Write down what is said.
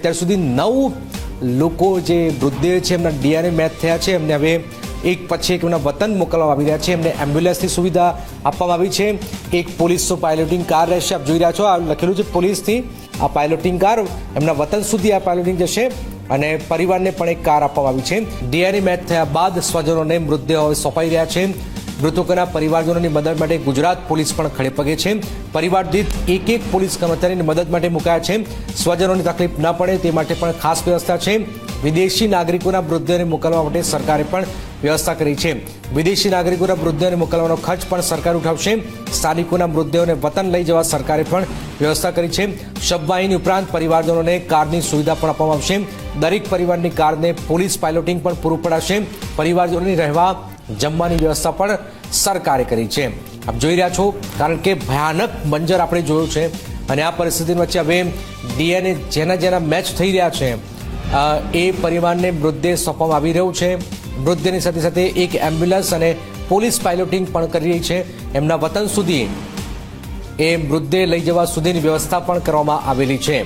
અત્યાર સુધી 9 લોકો જે મૃતદેહ છે એમના ડીએનએ મેચ થયા છે. એમને હવે એક પછી એક એમના વતન મોકલવામાં આવી રહ્યા છે. એમને એમ્બ્યુલન્સની સુવિધા આપવામાં આવી છે. એક પોલીસ પાયલોટિંગ કાર રહેશે. આપ જોઈ રહ્યા છો, આ લખેલું છે પોલીસથી. આ પાયલોટિંગ કાર એમના વતન સુધી આ પાયલોટિંગ જશે અને પરિવારને પણ એક કાર આપવામાં આવી છે. ડીએનએ મેચ થયા બાદ સ્વજનોને મૃતદેહો સોંપાઈ રહ્યા છે. મૃતકોના પરિવારજનોની મદદ માટે ગુજરાત પોલીસ પણ ખડે પગે છે. પરિવાર દીઠ એક પોલીસ કર્મચારીની મદદ માટે મુકાયા છે. સ્વજનોની તકલીફ ન પડે તે માટે પણ ખાસ વ્યવસ્થા છે. વિદેશી નાગરિકોના મૃતદેહને મોકલવા માટે સરકારે પણ વ્યવસ્થા કરી છે. વિદેશી નાગરિકોના મૃતદેહને મોકલવાનો ખર્ચ પણ સરકાર ઉઠાવશે. સ્થાનિકોના મૃતદેહોને વતન લઈ જવા સરકારે પણ વ્યવસ્થા કરી છે. શબવાહિની ઉપરાંત પરિવારજનોને કારની સુવિધા પણ આપવામાં આવશે. દરેક પરિવારની કારને પોલીસ પાયલોટિંગ પણ પૂરું પડાશે. પરિવારજનોની રહેવા જમવાની વ્યવસ્થા પણ સરકારે કરી છે. આપ જોઈ રહ્યા છો, કારણ કે ભયાનક મંજર આપણે જોયું છે અને આ પરિસ્થિતિ વચ્ચે હવે ડીએનએ જેના મેચ થઈ રહ્યા છે એ પરિવારને મૃતદેહ સોંપવામાં આવી રહ્યું છે. મૃતદેહની સાથે સાથે એક એમ્બ્યુલન્સ અને પોલીસ પાયલોટિંગ પણ કરી રહી છે. એમના વતન સુધી એ મૃતદેહ લઈ જવા સુધીની વ્યવસ્થા પણ કરવામાં આવેલી છે.